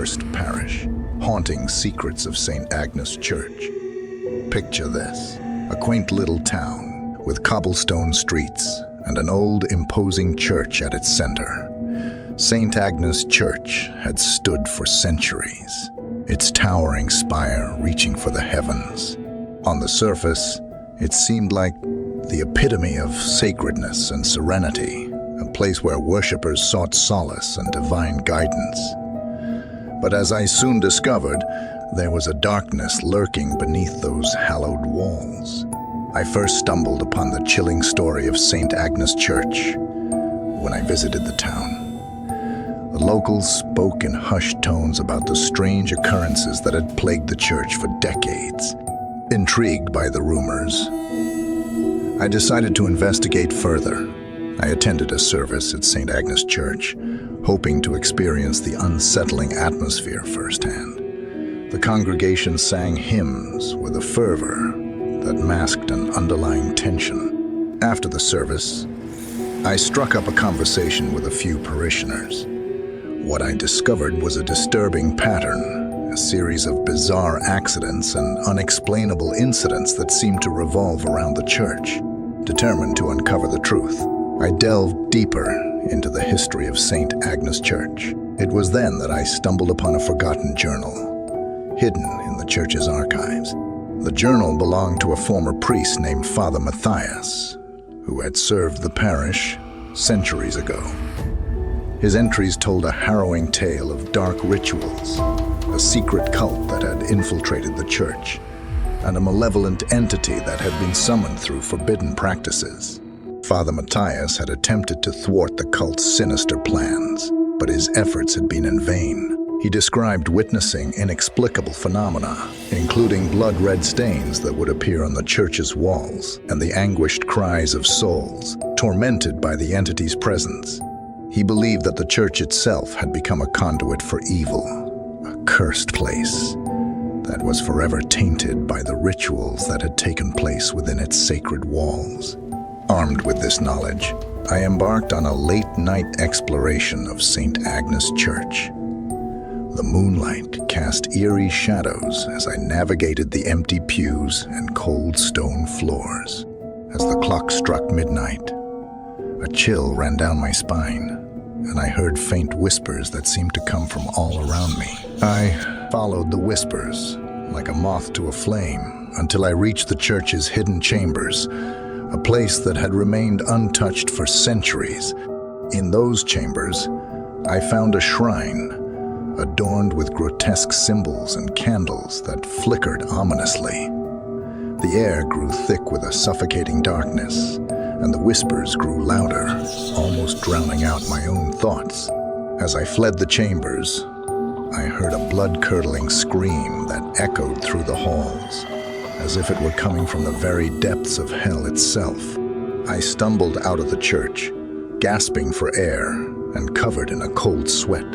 cursed parish, haunting secrets of St. Agnes Church. Picture this, a quaint little town with cobblestone streets and an old, imposing church at its center. St. Agnes Church had stood for centuries, its towering spire reaching for the heavens. On the surface, it seemed like the epitome of sacredness and serenity, a place where worshippers sought solace and divine guidance. But as I soon discovered, there was a darkness lurking beneath those hallowed walls. I first stumbled upon the chilling story of St. Agnes Church when I visited the town. The locals spoke in hushed tones about the strange occurrences that had plagued the church for decades. Intrigued by the rumors, I decided to investigate further. I attended a service at St. Agnes Church, hoping to experience the unsettling atmosphere firsthand. The congregation sang hymns with a fervor that masked an underlying tension. After the service, I struck up a conversation with a few parishioners. What I discovered was a disturbing pattern, a series of bizarre accidents and unexplainable incidents that seemed to revolve around the church. Determined to uncover the truth, I delved deeper into the history of St. Agnes Church. It was then that I stumbled upon a forgotten journal, hidden in the church's archives. The journal belonged to a former priest named Father Matthias, who had served the parish centuries ago. His entries told a harrowing tale of dark rituals, a secret cult that had infiltrated the church, and a malevolent entity that had been summoned through forbidden practices. Father Matthias had attempted to thwart the cult's sinister plans, but his efforts had been in vain. He described witnessing inexplicable phenomena, including blood-red stains that would appear on the church's walls and the anguished cries of souls, tormented by the entity's presence. He believed that the church itself had become a conduit for evil, a cursed place that was forever tainted by the rituals that had taken place within its sacred walls. Armed with this knowledge, I embarked on a late-night exploration of St. Agnes Church. The moonlight cast eerie shadows as I navigated the empty pews and cold stone floors. As the clock struck midnight, a chill ran down my spine, and I heard faint whispers that seemed to come from all around me. I followed the whispers like a moth to a flame until I reached the church's hidden chambers, a place that had remained untouched for centuries. In those chambers, I found a shrine, adorned with grotesque symbols and candles that flickered ominously. The air grew thick with a suffocating darkness, and the whispers grew louder, almost drowning out my own thoughts. As I fled the chambers, I heard a blood-curdling scream that echoed through the halls, as if it were coming from the very depths of hell itself. I stumbled out of the church, gasping for air and covered in a cold sweat.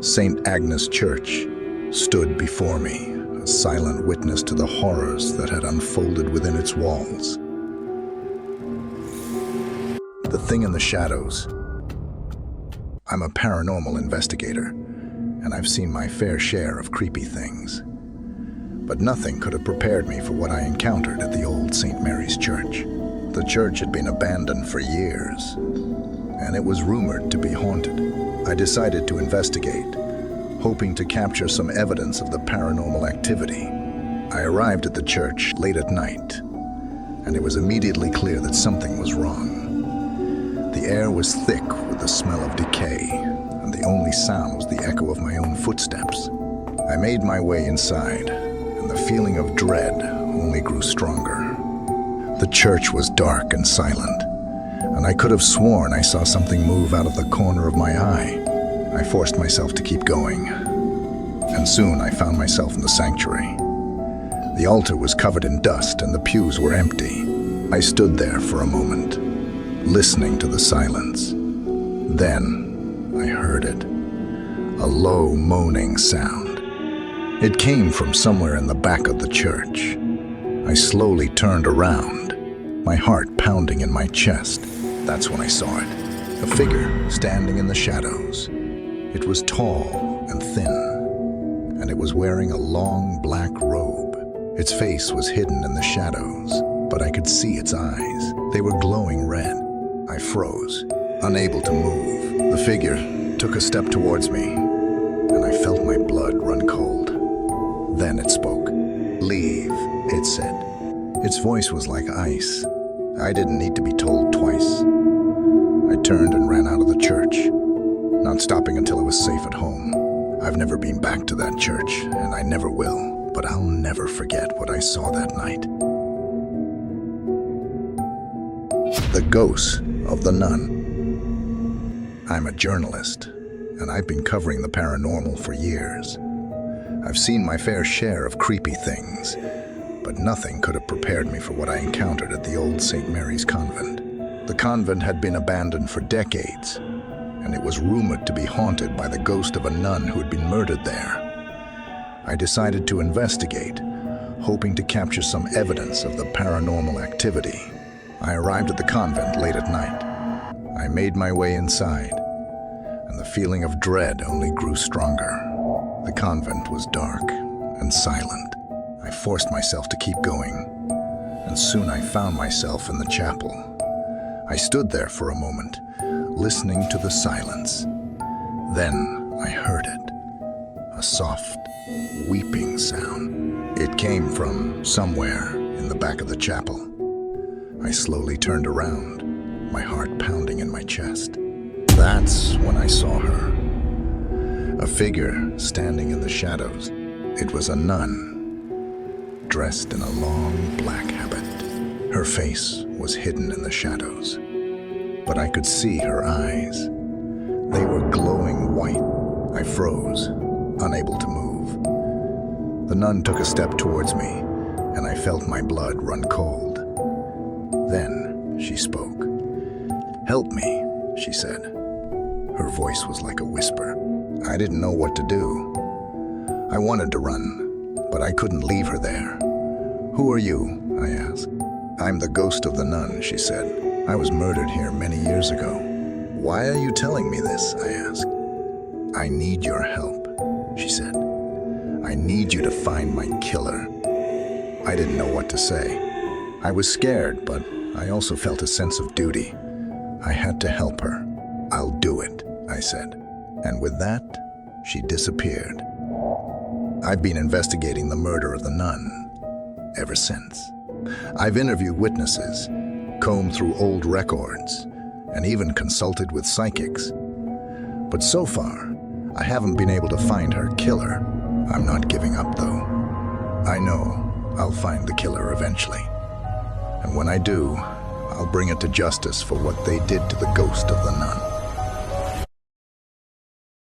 St. Agnes Church stood before me, a silent witness to the horrors that had unfolded within its walls. The thing in the shadows. I'm a paranormal investigator, and I've seen my fair share of creepy things. But nothing could have prepared me for what I encountered at the old St. Mary's Church. The church had been abandoned for years, and it was rumored to be haunted. I decided to investigate, hoping to capture some evidence of the paranormal activity. I arrived at the church late at night, and it was immediately clear that something was wrong. The air was thick with the smell of decay, and the only sound was the echo of my own footsteps. I made my way inside, and the feeling of dread only grew stronger. The church was dark and silent, and I could have sworn I saw something move out of the corner of my eye. I forced myself to keep going, and soon I found myself in the sanctuary. The altar was covered in dust, and the pews were empty. I stood there for a moment, listening to the silence. Then I heard it, a low moaning sound. It came from somewhere in the back of the church. I slowly turned around, my heart pounding in my chest. That's when I saw it, a figure standing in the shadows. It was tall and thin, it was wearing a long black robe. Its face was hidden in the shadows, but I could see its eyes. They were glowing red. I froze, unable to move. The figure took a step towards me, and I felt my blood run cold. Then it spoke. "Leave," it said. Its voice was like ice. I didn't need to be told twice. I turned and ran out of the church, not stopping until I was safe at home. I've never been back to that church, and I never will, but I'll never forget what I saw that night. The Ghost of the Nun. I'm a journalist, and I've been covering the paranormal for years. I've seen my fair share of creepy things, but nothing could have prepared me for what I encountered at the old St. Mary's convent. The convent had been abandoned for decades, and it was rumored to be haunted by the ghost of a nun who had been murdered there. I decided to investigate, hoping to capture some evidence of the paranormal activity. I arrived at the convent late at night. I made my way inside, and the feeling of dread only grew stronger. The convent was dark and silent. I forced myself to keep going, and soon I found myself in the chapel. I stood there for a moment, listening to the silence. Then I heard it, a soft, weeping sound. It came from somewhere in the back of the chapel. I slowly turned around, my heart pounding in my chest. That's when I saw her. A figure standing in the shadows. It was a nun, dressed in a long black habit. Her face was hidden in the shadows, but I could see her eyes. They were glowing white. I froze, unable to move. The nun took a step towards me, and I felt my blood run cold. Then she spoke. "Help me," she said. Her voice was like a whisper. I didn't know what to do. I wanted to run, but I couldn't leave her there. "Who are you?" I asked. "I'm the ghost of the nun," she said. "I was murdered here many years ago." "Why are you telling me this?" I asked. "I need your help," she said. "I need you to find my killer." I didn't know what to say. I was scared, but I also felt a sense of duty. I had to help her. "I'll do it," I said. And with that, she disappeared. I've been investigating the murder of the nun ever since. I've interviewed witnesses, combed through old records, and even consulted with psychics. But so far, I haven't been able to find her killer. I'm not giving up, though. I know I'll find the killer eventually. And when I do, I'll bring it to justice for what they did to the ghost of the nun.